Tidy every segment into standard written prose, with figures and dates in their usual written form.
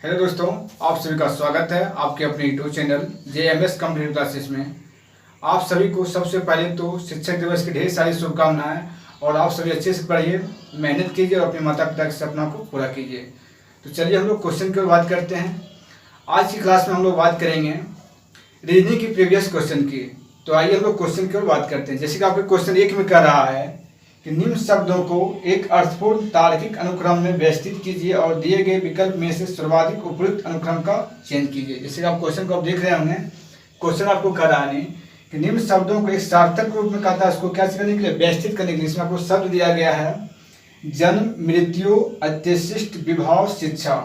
Hello दोस्तों, आप सभी का स्वागत है आपके अपने YouTube channel JMS computer classes में। आप सभी को सबसे पहले तो शिक्षक दिवस की ढेर सारी शुभकामनाएं और आप सभी अच्छे से पढ़िए, मेहनत कीजिए और अपने माता पिता के सपना को पूरा कीजिए। तो चलिए हम लोग क्वेश्चन की ओर बात करते हैं। आज की क्लास में हम लोग बात करेंगे रीजनिंग की प्रीवियस क्वेश्चन की। तो आइए हम लोग क्वेश्चन की ओर बात करते हैं। जैसे कि आपके क्वेश्चन 1 में कह रहा है कि निम्न शब्दों को एक अर्थपूर्ण तार्किक अनुक्रम में व्यवस्थित कीजिए और दिए गए विकल्प में से सर्वाधिक उपयुक्त अनुक्रम का चयन कीजिए। जैसे आप क्वेश्चन को आप देख रहे होंगे, क्वेश्चन आपको कह रहा है कि निम्न शब्दों को एक सार्थक रूप में कहता है, उसको क्या करने के लिए, व्यवस्थित करने के लिए। इसमें आपको शब्द दिया गया है जन्म, मृत्यु, अत्यशिष्ट, विभाव, शिक्षा।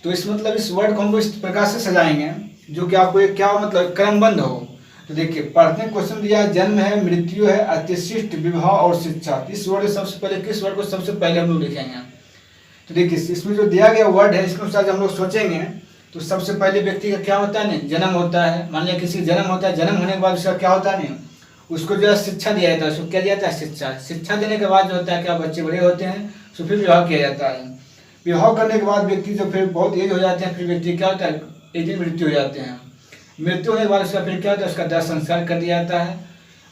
तो इस मतलब इस वर्ड को हम लोग इस प्रकार से सजाएंगे जो कि आपको एक क्या मतलब क्रमबद्ध हो। तो देखिए पढ़ते क्वेश्चन दिया है, जन्म है, मृत्यु है, अत्यशिष्ट, विवाह और शिक्षा। इस वर्ड सबसे पहले किस वर्ड को सबसे पहले हम लोग लिखेंगे। तो देखिए इसमें जो दिया गया वर्ड है इसके अनुसार हम लोग सोचेंगे तो सबसे पहले व्यक्ति का क्या होता है नहीं, जन्म होता है। मान लिया किसी का जन्म होता है, जन्म होने के बाद उसका क्या होता है नहीं, उसको जो है शिक्षा दिया जाता है। उसको क्या दिया जाता है, शिक्षा। शिक्षा देने के बाद जो होता है क्या, बच्चे बड़े होते हैं तो फिर विवाह किया जाता है। विवाह करने के बाद व्यक्ति जो फिर बहुत एज हो जाते हैं, फिर व्यक्ति क्या होता है, एक दिन मृत्यु हो जाते हैं। मृत्यु होने के बाद उसका फिर क्या होता है, उसका दाह संस्कार कर दिया जाता है।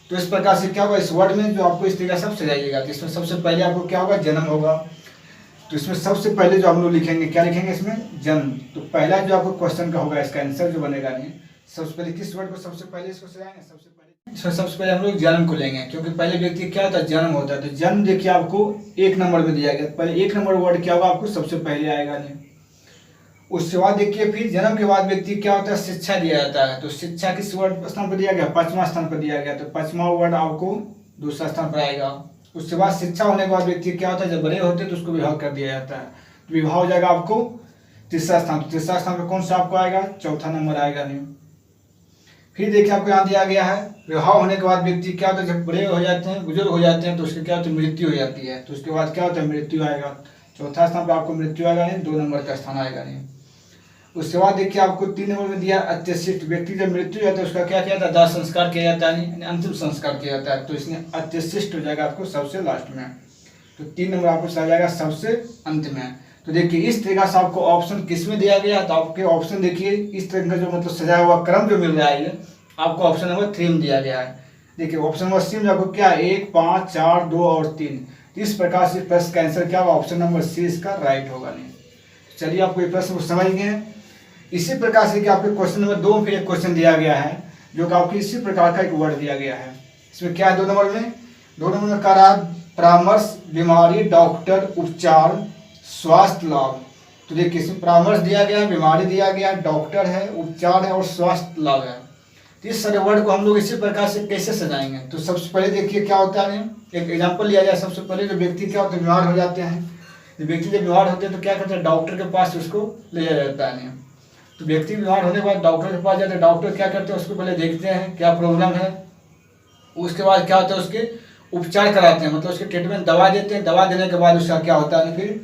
तो इस प्रकार से क्या होगा, इस वर्ड में जो आपको इस तरीका सब सजाइएगा। तो इसमें सबसे पहले आपको क्या होगा, जन्म होगा। तो इसमें सबसे पहले जो हम लोग लिखेंगे, क्या लिखेंगे इसमें, जन्म। तो पहला जो आपको क्वेश्चन का होगा, इसका आंसर जो बनेगा नहीं, सबसे पहले किस वर्ड को सबसे पहले इसको सजाएंगे, सबसे पहले हम लोग जन्म को लेंगे, क्योंकि पहले व्यक्ति क्या होता है, जन्म होता है। तो जन्म देखिए आपको 1 नंबर में दिया गया। पहले 1 नंबर वर्ड क्या होगा, आपको सबसे पहले आएगा नहीं। उसके बाद देखिए फिर जन्म के बाद व्यक्ति क्या होता है, शिक्षा दिया जाता है। तो शिक्षा किस वर्ड स्थान पर दिया गया, 5वां स्थान पर दिया गया। तो 5वां वर्ड आपको दूसरा स्थान पर आएगा। उसके बाद शिक्षा होने के बाद व्यक्ति क्या होता है, जब बड़े होते हैं तो उसको विवाह कर दिया जाता है। तो विवाह हो जाएगा आपको तीसरा स्थान। तो तीसरा स्थान पर कौन सा आपको आएगा, चौथा नंबर आएगा नहीं। फिर देखिए आपको यहाँ दिया गया है, विवाह होने के बाद व्यक्ति क्या होता है, जब बड़े हो जाते हैं, बुजुर्ग हो जाते हैं, तो उसकी क्या होती है, मृत्यु हो जाती है। तो उसके बाद क्या होता है, मृत्यु आएगा। चौथा स्थान पर आपको मृत्यु आएगा नहीं, 2 नंबर का स्थान आएगा नहीं। उसके बाद देखिए आपको 3 नंबर में दिया अत्यशिष्ट। व्यक्ति जब मृत्यु जाता है उसका क्या किया जाता है, दाह संस्कार किया जाता है, यानी अंतिम संस्कार किया जाता है। तो इसमें अत्यशिष्ट हो जाएगा आपको सबसे लास्ट में। तो 3 नंबर आपको चला जाएगा सबसे अंत में। तो देखिए इस तरीका से आपको ऑप्शन किस में दिया गया है, तो आपके ऑप्शन देखिए इस तरह का जो मतलब सजाया हुआ क्रम जो मिल रहा है, ये आपको ऑप्शन नंबर 3 में दिया गया है। देखिए ऑप्शन नंबर सी में आपको क्या है, 1, 5, 4, 2 और 3। इस प्रकार से प्रश्न का आंसर क्या होगा, ऑप्शन नंबर सी इसका राइट होगा नहीं। चलिए आपको ये प्रश्न को समझ गए। इसी प्रकार से कि आपके क्वेश्चन नंबर 2 में फिर एक क्वेश्चन दिया गया है जो कि आपको इसी प्रकार का एक वर्ड दिया गया है। इसमें क्या है, 2 नंबर में कह रहा है परामर्श, बीमारी, डॉक्टर, उपचार, स्वास्थ्य लाभ। तो देखिए इसमें परामर्श दिया गया है, बीमारी दिया गया है, डॉक्टर है, उपचार है और स्वास्थ्य लाभ है। तो इस सारे वर्ड को हम लोग इसी प्रकार से कैसे सजाएंगे। तो सबसे पहले देखिए क्या होता है, एक एग्जाम्पल लिया जाए। सबसे पहले जो व्यक्ति क्या होता है, बीमार हो जाते हैं। व्यक्ति जब बीमार होते हैं तो क्या करते हैं, डॉक्टर के पास उसको ले जाया जाता है। तो व्यक्ति बीमार होने के बाद डॉक्टर के पास जाते हैं। डॉक्टर क्या करते हैं, उसको पहले देखते हैं क्या प्रॉब्लम है। उसके बाद क्या होता है, उसके उपचार कराते हैं, मतलब उसके ट्रीटमेंट, दवा देते हैं। दवा देने के बाद उसका क्या होता है, फिर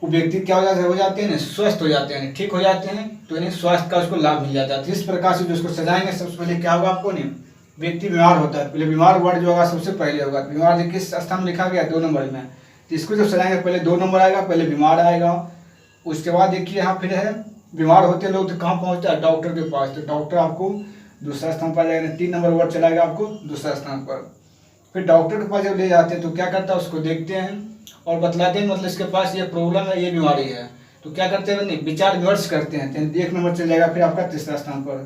वो व्यक्ति क्या हो जाते हैं, स्वस्थ हो जाते हैं, ठीक हो जाते हैं। तो यानी स्वास्थ्य का उसको लाभ मिल जाता है। तो इस प्रकार से जो उसको सजाएंगे, सबसे पहले क्या होगा आपको नहीं, व्यक्ति बीमार होता है, पहले बीमार वर्ड जो होगा सबसे पहले होगा। बीमार किस स्थान में लिखा गया, 2 नंबर में। तो इसको जब सजाएंगे पहले 2 नंबर आएगा, पहले बीमार आएगा। उसके बाद देखिए यहाँ फिर है बीमार होते लोग तो कहाँ पहुँचता है, डॉक्टर के पास। तो डॉक्टर आपको दूसरा स्थान पर आ जाएगा। 3 नंबर वर्ड चलाएगा आपको दूसरा स्थान पर। फिर डॉक्टर के पास जब ले जाते हैं तो क्या करता है, उसको देखते हैं और बतलाते हैं, मतलब इसके पास ये प्रॉब्लम है, ये बीमारी है। तो क्या करते हैं, नहीं विचार विमर्श करते हैं। 1 नंबर चल जाएगा फिर आपका तीसरा स्थान पर।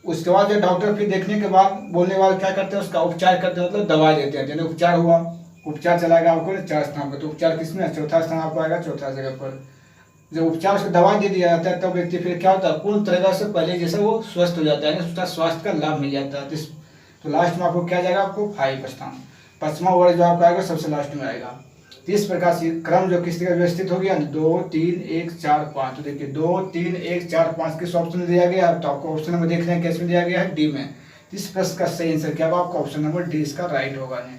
उसके बाद जो डॉक्टर फिर देखने के बाद बोलने के बाद क्या करते हैं, उसका उपचार करते हैं, मतलब दवा देते हैं। यानी उपचार हुआ, उपचार चलाएगा आपको 4 स्थान पर। तो उपचार किसमें, चौथा स्थान आपको आएगा, चौथा जगह पर। जब उपचार से दवा दे दिया जाता है तब व्यक्ति फिर क्या होता है, पूर्ण तरह से पहले जैसे वो स्वस्थ हो जाता है, उसका स्वास्थ्य का लाभ मिल जाता है। तो लास्ट में आपको क्या जाएगा, आपको 5 स्थान, 5वां वर्ड जो आपका आएगा सबसे लास्ट में आएगा। तो इस प्रकार से क्रम जो किस तरह व्यवस्थित हो गया, 2, 3, 1, 4, 5। तो देखिए 2, 3, 1, 4, 5 किस ऑप्शन में दिया गया है, तो आपको ऑप्शन नंबर देख रहे हैं कैसे दिया गया है, डी में। इस प्रश्न का सही आंसर क्या होगा, आपका ऑप्शन नंबर डी इसका राइट होगा नहीं।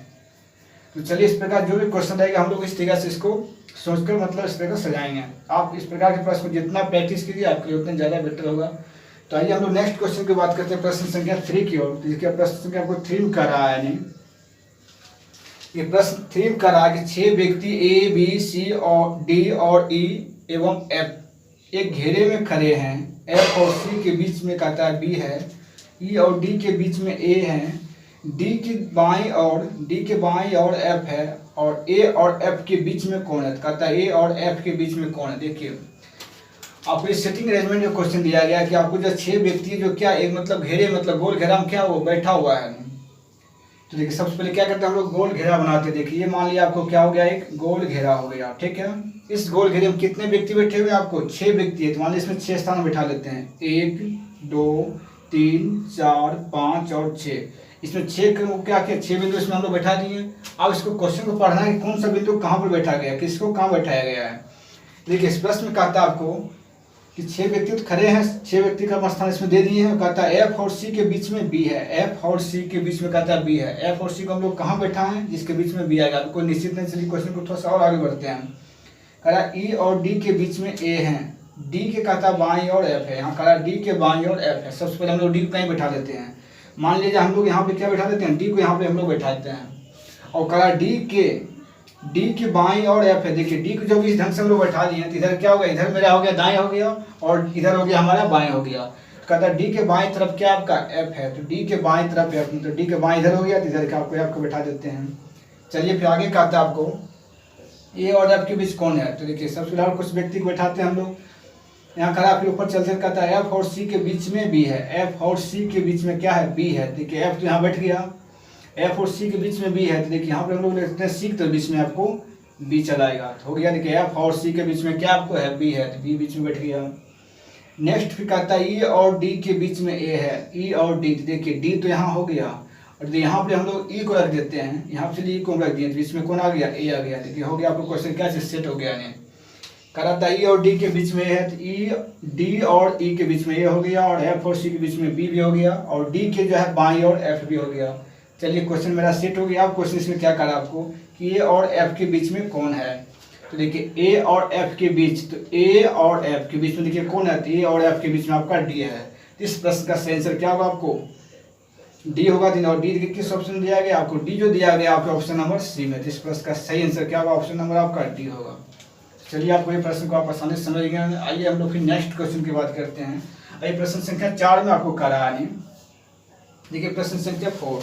तो चलिए इस प्रकार जो भी क्वेश्चन रहेगा हम लोग इस तरीके से इसको सोचकर मतलब इस तरह सजाएंगे। आप इस प्रकार के प्रश्न को जितना प्रैक्टिस कीजिए आपके लिए उतना ज़्यादा बेटर होगा। तो आइए हम लोग नेक्स्ट क्वेश्चन की बात करते हैं, प्रश्न संख्या 3 की ओर। देखिए प्रश्न संख्या आपको 3 कर रहा है, नहीं ये प्रश्न 3 कर रहा है कि 6 व्यक्ति A, B, C और D और E एवं F एक घेरे में खड़े हैं, एफ और सी के बीच में कहता है बी है, ई और डी के बीच में ए है, डी के बाईं और एफ है, और ए और एफ के बीच में कौन है? कहता है ए और एफ के बीच में कौन है। देखिए आपको इस सेटिंग अरेंजमेंट में क्वेश्चन दिया गया कि आपको जो 6 व्यक्ति जो क्या एक मतलब घेरे मतलब गोल घेरा में क्या वो बैठा हुआ है। तो देखिए सबसे पहले क्या करते हैं हम लोग गोल घेरा बनाते हैं। देखिए ये मान लिया आपको क्या हो गया, एक गोल घेरा हो गया, ठीक है। इस गोल घेरे में कितने व्यक्ति बैठे हुए हैं? आपको 6 व्यक्ति है, तो मान लीजिए इसमें 6 स्थान बिठा लेते हैं, 1 2 3 4 5 और 6। इसमें 6 को क्या किया, 6 बिंदु इसमें हम लोग बैठा दिए। अब इसको क्वेश्चन को पढ़ना है कि कौन सा बिंदु कहाँ पर बैठा गया, किसको कहाँ बैठाया गया है। देखिए इस प्रश्न में कहता है आपको कि 6 व्यक्ति तो खड़े हैं, 6 व्यक्ति का स्थान इसमें दे दिए हैं। कहता है एफ और सी के बीच में बी है, एफ और सी के बीच में कहता है बी है। एफ और सी को हम लोग कहाँ बैठा है, जिसके बीच में बी आएगा। तो कोई निश्चित नहीं, चलिए क्वेश्चन को थोड़ा सा और आगे बढ़ते हैं। कह रहा ई और डी के बीच में ए है, डी के कहता है बाईं और एफ है। यहाँ कह रहा डी के बाईं और एफ है। सबसे पहले हम लोग डी को कहीं बैठा देते हैं। मान लीजिए हम लोग यहाँ पे क्या बैठा देते हैं, डी को यहाँ पे हम लोग बैठा देते हैं। और कह रहा डी के बाईं और एफ है। देखिए डी को जब इस ढंग से हम लोग बैठा दिए तो इधर क्या हो गया, इधर मेरा हो गया दाएं हो गया, और इधर हो गया हमारा बाएं हो गया। कहता है डी के बाएं तरफ क्या आपका एफ है, तो डी के बाएं तरफ एफ, तो डी के बाएं इधर हो गया, तो इधर का आपको एफ को बैठा देते हैं। चलिए फिर आगे कहता है आपको ए और एफ के बीच कौन है। तो देखिए सबसे पहले कुछ व्यक्ति को बैठाते हैं हम लोग। यहाँ खड़ा फिर ऊपर चलते कहता है एफ और सी के बीच में बी है, एफ और सी के बीच में क्या है, बी है। देखिए एफ तो यहाँ बैठ गया, एफ और सी के बीच में बी है। तो देखिए यहाँ पे हम लोग लिखते हैं सी के बीच में आपको बी चलाएगा, तो हो गया। देखिए एफ और सी के बीच में क्या आपको है, बी है, तो बी बीच में बैठ गया। नेक्स्ट फिर कहता है ई और डी के बीच में ए है, ई और डी। देखिए डी तो यहाँ हो गया, और यहाँ पे हम लोग ई को रख देते हैं, यहाँ पे ई को रख दिए, तो इसमें कौन आ गया, ए आ गया। देखिए हो गया, आपको क्वेश्चन क्या सेट हो गया। नहीं कहता है ई और डी के बीच में है, तो ई डी और ई के बीच में ए हो गया, और एफ और सी के बीच में बी भी हो गया, और डी के जो है बाई और एफ भी हो गया। चलिए क्वेश्चन मेरा सेट हो गया। अब क्वेश्चन इसमें क्या करा आपको कि ए और एफ के बीच में कौन है। तो देखिए ए और एफ के बीच, तो ए और एफ के बीच में देखिए कौन है, तो ए और एफ के बीच में आपका डी है। इस प्रश्न का सही आंसर क्या होगा, आपको डी होगा। और डी किस ऑप्शन में दिया गया, आपको डी जो दिया गया आपके ऑप्शन नंबर सी में। इस प्रश्न का सही आंसर क्या होगा, ऑप्शन नंबर आपका डी होगा। चलिए आपको ये प्रश्न को आप आसानी से समझ गए। आइए हम लोग फिर नेक्स्ट क्वेश्चन की बात करते हैं। आइए प्रश्न संख्या 4 में आपको करा है। देखिए प्रश्न संख्या 4,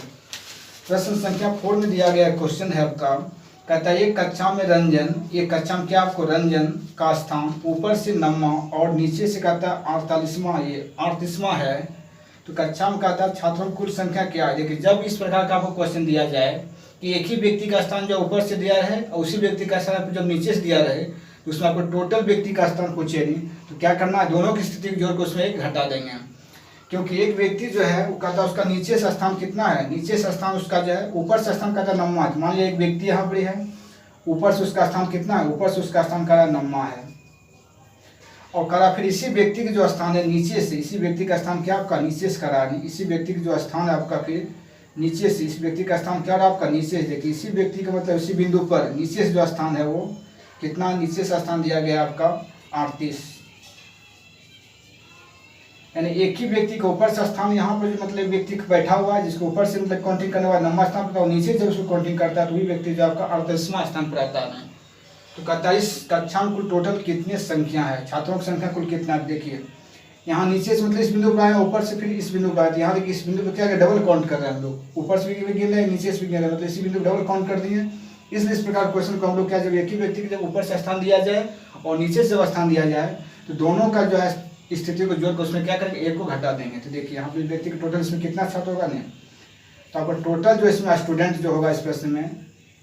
प्रश्न संख्या 4 में दिया गया क्वेश्चन है आपका। कहता है ये कक्षा में रंजन, ये कक्षा में क्या आपको रंजन का स्थान ऊपर से 9वां और नीचे से कहता है 48वां, ये 38वां है। तो कक्षा में कहता है छात्रों की कुल संख्या क्या है। देखिए जब इस प्रकार का आपको क्वेश्चन दिया जाए कि एक ही व्यक्ति का स्थान जो ऊपर से दिया रहे और उसी व्यक्ति का स्थान जब नीचे से दिया रहे, तो उसमें आपको टोटल व्यक्ति का स्थान पूछे नहीं, तो क्या करना है, दोनों की स्थिति को जोड़ कर उसमें एक घटा देंगे। क्योंकि एक व्यक्ति जो है वो कहता है उसका नीचे से स्थान कितना है, नीचे से स्थान उसका जो है ऊपर से स्थान कहता है 9वां। मान लिया एक व्यक्ति यहाँ पर है, ऊपर से उसका स्थान कितना है, ऊपर से उसका स्थान कह 9वां है। और करा फिर इसी व्यक्ति के जो स्थान है नीचे से, इसी व्यक्ति का स्थान क्या आपका नीचे से करा नहीं, इसी व्यक्ति की जो स्थान है आपका फिर नीचे से, इस व्यक्ति का स्थान क्या रहा आपका नीचे से। देखिए इसी व्यक्ति का मतलब इसी बिंदु पर नीचे से जो स्थान है वो कितना, नीचे से स्थान दिया गया आपका 38। यानी एक ही व्यक्ति के ऊपर से स्थान यहाँ पर जो मतलब व्यक्ति बैठा हुआ है जिसको ऊपर से मतलब काउंटिंग करने वाला 9वां स्थान पर, और नीचे जब उसको काउंटिंग करता है तो वही व्यक्ति जो आपका 38वां स्थान पर आता है। तो कहता है इस कक्षा में कुल टोटल कितनी संख्या है, छात्रों की संख्या कुल कितना। देखिए यहाँ नीचे से मतलब इस बिंदु पर आए, ऊपर से फिर इस बिंदु पर आए, यहाँ देखिए इस बिंदु पर क्या है डबल काउंट कर रहे हैं हम लोग, ऊपर से भी गिन रहे हैं नीचे से भी गिन रहे हैं, मतलब इसी बिंदु डबल काउंट कर दिए। इसलिए इस प्रकार क्वेश्चन को हम लोग क्या, जब एक ही व्यक्ति को जब ऊपर से स्थान दिया जाए और नीचे से जब स्थान दिया जाए तो दोनों का जो है स्थिति को जोड़ कर उसमें क्या करेंगे, एक को घटा देंगे। तो देखिए यहाँ पे व्यक्ति का टोटल इसमें कितना छात्र होगा नहीं, तो आपका टोटल जो इसमें स्टूडेंट जो होगा इस प्रश्न में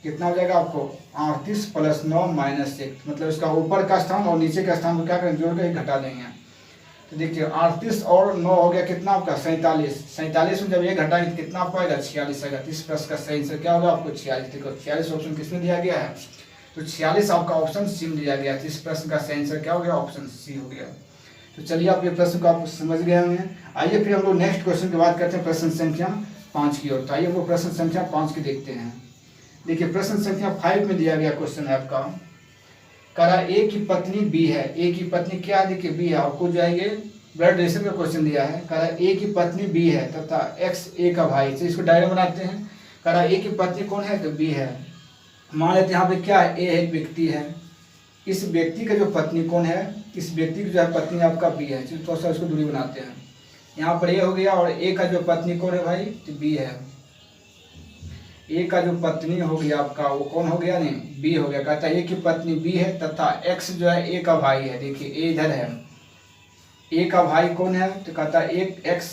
कितना हो जाएगा आपको 38 + 9 - 1, मतलब इसका ऊपर का स्थान और नीचे का स्थान को क्या करेंगे जोड़ कर घटा देंगे। तो देखिए 38 और 9 हो गया कितना आपका 47, 47 में जब ये घटाएंगे तो कितना आपको आएगा 46 आएगा। इस प्रश्न का सही आंसर क्या होगा आपको 46। देखो 46 ऑप्शन किसमें दिया गया है, तो 46 आपका ऑप्शन सी में दिया गया। तो इस प्रश्न का सही आंसर क्या हो गया, ऑप्शन सी हो गया। तो चलिए आप ये प्रश्न को आप समझ गए होंगे। आइए फिर हम लोग नेक्स्ट क्वेश्चन की बात करते हैं, प्रश्न संख्या 5 की ओर। तो आइए हम लोग प्रश्न संख्या 5 की देखते हैं। देखिए प्रश्न संख्या 5 में दिया गया क्वेश्चन है आपका, करा ए की पत्नी बी है, ए की पत्नी क्या है, देखिए बी है, आपको जो है ये ब्लड रिलेशन का क्वेश्चन दिया है। करा ए की पत्नी बी है तथा एक्स ए का भाई, तो इसको डायग्राम बनाते हैं। करा ए की पत्नी कौन है, तो बी है। मान लेते यहाँ पे क्या है, ए एक व्यक्ति है, इस व्यक्ति का जो पत्नी कौन है, इस व्यक्ति की जो है पत्नी आपका बी है। चलिए थोड़ा सा इसको दूरी बनाते हैं। यहाँ पर ए हो गया और ए का जो पत्नी कौन है भाई, तो बी है। ए का जो पत्नी हो गया आपका वो कौन हो गया, नहीं बी हो गया। कहता है ए की पत्नी बी है तथा एक्स जो है ए का भाई है। देखिए ए इधर है, ए का भाई कौन है, तो कहता है एक एक्स,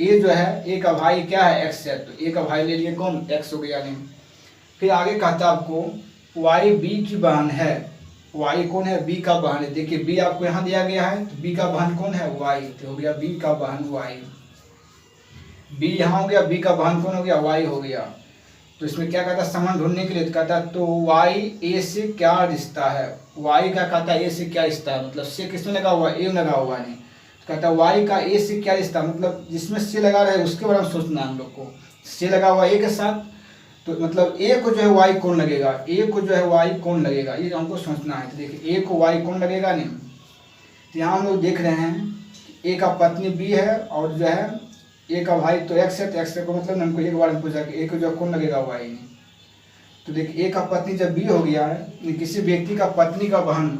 ए जो है ए का भाई क्या है, एक्स है, तो ए का भाई ले लिए कौन, एक्स हो गया। नहीं फिर आगे कहता है आपको वाई बी की बहन है। वाई कौन है, बी का बहन है। देखिए बी आपको यहाँ दिया गया है, तो बी का बहन कौन है, वाई, तो हो गया बी का बहन वाई। बी यहाँ हो गया, बी का बहन कौन हो गया, वाई हो गया। तो इसमें क्या कहता है, संबंध ढूंढने के लिए, तो कहता है तो वाई ए से क्या रिश्ता है। वाई का कहता है ए से क्या रिश्ता है, मतलब से किसमें लगा हुआ है, ए में लगा हुआ है। नहीं तो कहता है वाई का ए से क्या रिश्ता, मतलब जिसमें से लगा रहे उसके बारे में सोचना है हम लोग को। से लगा हुआ ए के साथ, तो मतलब ए को जो है वाई कौन लगेगा, ए को जो है वाई कौन लगेगा, ये हमको सोचना है। तो देखिए ए को वाई कौन लगेगा। नहीं तो यहाँ हम लोग देख रहे हैं ए का पत्नी बी है और जो है ए का भाई तो एक्स है, तो एक्स को मतलब हमको एक बार पूछा कि ए को जो कौन लगेगा, वाई। तो देखिए ए का पत्नी जब बी हो गया है, किसी व्यक्ति का पत्नी का बहन,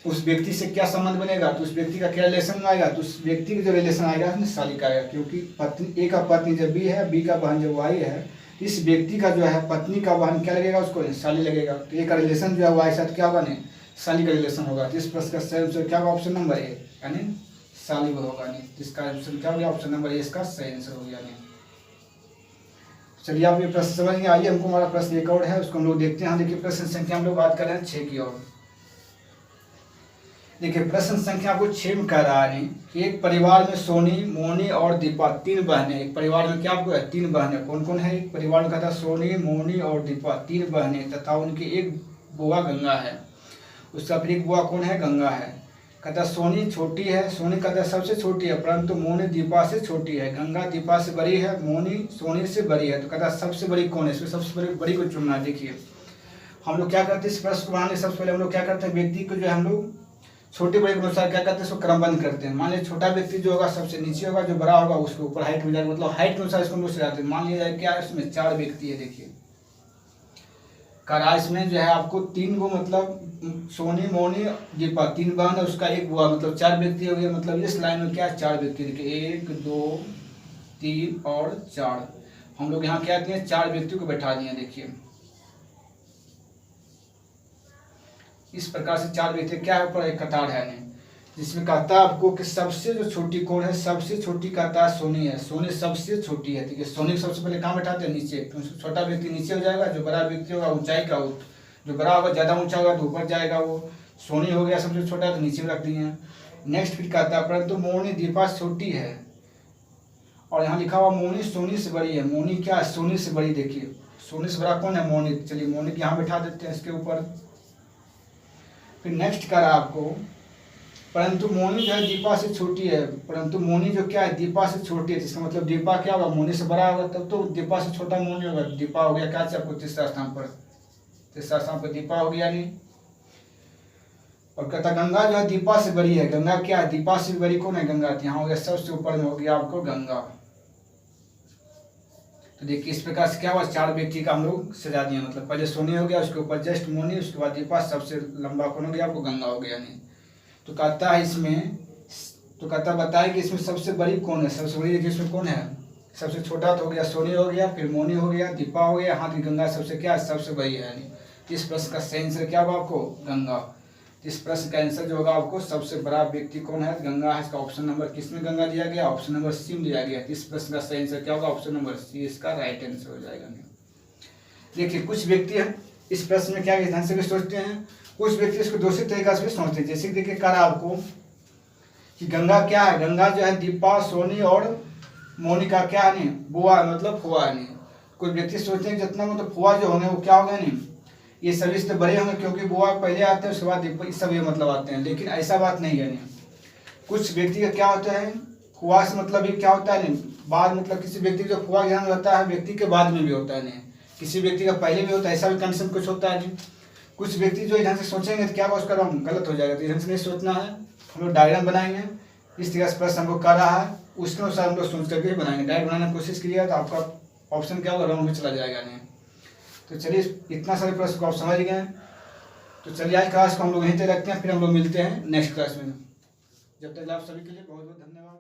उस व्यक्ति से क्या संबंध बनेगा, तो उस व्यक्ति का क्या रिलेशन आएगा, तो उस व्यक्ति का जो रिलेशन आएगा उसमें शालिका आएगा। क्योंकि पत्नी ए का पत्नी जब बी है, बी का बहन जब वाई है, इस व्यक्ति का जो है पत्नी का बहन क्या लगेगा, उसको शाली लगेगा। तो ए का रिलेशन जो है वाई साथ क्या होगा, नहीं शाली का रिलेशन होगा। तो इस प्रश्न का सही आंसर क्या होगा, ऑप्शन नंबर ए यानी शाली होगा। नहीं इसका आंसर क्या हो गया, ऑप्शन नंबर ए इसका सही आंसर हो गया। नहीं चलिए आप ये प्रश्न समझ में आइए। हमको हमारा प्रश्न एक और है, उसको हम लोग देखते हैं। देखिए प्रश्न संख्या हम लोग बात कर रहे हैं 6 की ओर। देखिए प्रश्न संख्या आपको 6 में कह रहा है कि एक परिवार में सोनी, मोनी और दीपा 3 बहनें। एक परिवार में क्या आपको है, 3 बहनें। कौन कौन है एक परिवार में, कहता है सोनी, मोनी और दीपा 3 बहनें तथा उनकी एक बुआ गंगा है। उसका फिर एक बुआ कौन है, गंगा है। कहता सोनी छोटी है, सोनी कहता सबसे छोटी है, परंतु मोनी दीपा से छोटी है। गंगा दीपा से बड़ी है, मोनी सोनी से बड़ी है। तो कहता सबसे बड़ी कौन है, इसमें सबसे बड़ी को चुनना है। देखिए हम लोग क्या करते हैं, इस प्रश्न को बनाने सबसे पहले हम लोग क्या करते हैं, व्यक्ति को जो है हम लोग छोटे बड़े के अनुसार क्या करते हैं, इसको क्रमबद्ध करते हैं। मान लीजिए छोटा व्यक्ति जो होगा सबसे नीचे होगा, जो बड़ा होगा उसके ऊपर हाइट में जाएगा, मतलब हाइट के अनुसार इसको हम लोग सजाते हैं। मान लिया जाए क्या है, इसमें 4 व्यक्ति है। देखिए करा इसमें जो है आपको 3 गो, मतलब सोनी, मोनी, दीपा 3 बहन है, उसका एक बुआ, मतलब 4 व्यक्ति हो गए। मतलब इस लाइन में क्या है, 4 व्यक्ति। देखिए 1 2 3 और 4, हम लोग यहाँ क्या किए, 4 व्यक्ति को बैठा दिए। देखिए इस प्रकार से 4 व्यक्ति क्या है, ऊपर एक कतार है। नहीं जिसमें कहता है आपको कि सबसे जो छोटी कौन है, सबसे छोटी कहता है सोनी है। सोनी सबसे छोटी है। ठीक है सोनी को सबसे पहले कहाँ बैठाते हैं, नीचे। तो छोटा व्यक्ति नीचे हो जाएगा, जो बड़ा व्यक्ति होगा ऊंचाई का, जो बड़ा होगा ज़्यादा ऊंचा होगा तो ऊपर जाएगा। वो सोनी हो गया सबसे छोटा, तो नीचे रख दिए हैं। नेक्स्ट फिर कहता है परंतु मोनी दीपा छोटी है, और यहाँ लिखा हुआ मोनी सोनी से बड़ी है। मोनी क्या है, सोनी से बड़ी। देखिए सोनी से बड़ा कौन है, मोनी। चलिए मोनी को यहाँ बैठा देते हैं इसके ऊपर। फिर नेक्स्ट करा आपको परंतु मोनी जो है दीपा से छोटी है, परंतु मोनी जो क्या है, दीपा से छोटी है। इसका मतलब दीपा क्या होगा, मोनी से बड़ा होगा, तब तो दीपा से छोटा मोनी होगा। दीपा हो गया क्या चाहिए आपको, तीसरा स्थान पर। तीसरा स्थान पर दीपा हो गया। नहीं और कहता गंगा जो है दीपा से बड़ी है। गंगा क्या है, दीपा से बड़ी कौन है, गंगा। यहाँ हो गया सबसे ऊपर में हो गया आपको गंगा। तो देखिए इस प्रकार से क्या हुआ, 4 व्यक्ति का हम लोग सजा दिए। मतलब पहले सोनी हो गया, उसके ऊपर जस्ट मोनी, उसके बाद दीपा, सबसे लंबा कौन हो गया आपको, गंगा हो गया। नहीं तो कहता है इसमें, तो कहता बताए कि इसमें सबसे बड़ी कौन है। सबसे बड़ी देखिए इसमें कौन है, सबसे छोटा तो हो गया सोनी हो गया, फिर मोनी हो गया, दीपा हो गया, हाथ की गंगा सबसे क्या है, सबसे बड़ी है। नहीं इस प्रश्न का सही आंसर क्या होगा आपको, गंगा। इस प्रश्न का आंसर जो होगा आपको, सबसे बड़ा व्यक्ति कौन है, गंगा है। इसका ऑप्शन नंबर किसमें गंगा दिया गया, ऑप्शन नंबर सी में दिया गया। इस प्रश्न का सही आंसर क्या होगा, ऑप्शन नंबर सी इसका राइट आंसर हो जाएगा। देखिए कुछ व्यक्ति है इस प्रश्न में क्या ध्यान से भी सोचते हैं, कुछ व्यक्ति इसको दूसरी तरीका से भी सोचते हैं। जैसे देखिए कहा आपको कि गंगा क्या है, गंगा जो है दीपा, सोनी और मोनी का क्या है, नहीं बुआ, मतलब फुआ है। नहीं कुछ व्यक्ति सोचते हैं जितना मतलब फुआ जो होंगे वो क्या होंगे, नहीं ये सभी से बड़े होंगे, क्योंकि बुआ पहले आते हैं उसके बाद दीपा, सब ये मतलब आते हैं। लेकिन ऐसा बात नहीं है। नहीं कुछ व्यक्ति का क्या होता है, फुआ से मतलब ये क्या होता है, नहीं बाद, मतलब किसी व्यक्ति जो फुआ ज्ञान होता है व्यक्ति के बाद में भी होता है। नहीं किसी व्यक्ति का पहले भी होता है, ऐसा भी कंडीशन कुछ होता है। नहीं कुछ व्यक्ति जो ढंग से सोचेंगे तो क्या होगा, उसका नाम गलत हो जाएगा। तो ढंग से नहीं सोचना है, हम लोग डायग्राम बनाएंगे। इस तरह से प्रश्न हमको कर रहा है, उसके अनुसार हम लोग सोच करके बनाएंगे। डायरेक्ट बनाने की कोशिश कीजिएगा तो आपका ऑप्शन क्या होगा, रॉन्ग में चला जाएगा। नहीं तो चलिए इतना सारे प्रश्न को आप समझ गए। तो चलिए आज क्लास को हम लोग यहीं तक रखते हैं, फिर हम लोग मिलते हैं नेक्स्ट क्लास में। जब तक आप सभी के लिए बहुत बहुत धन्यवाद।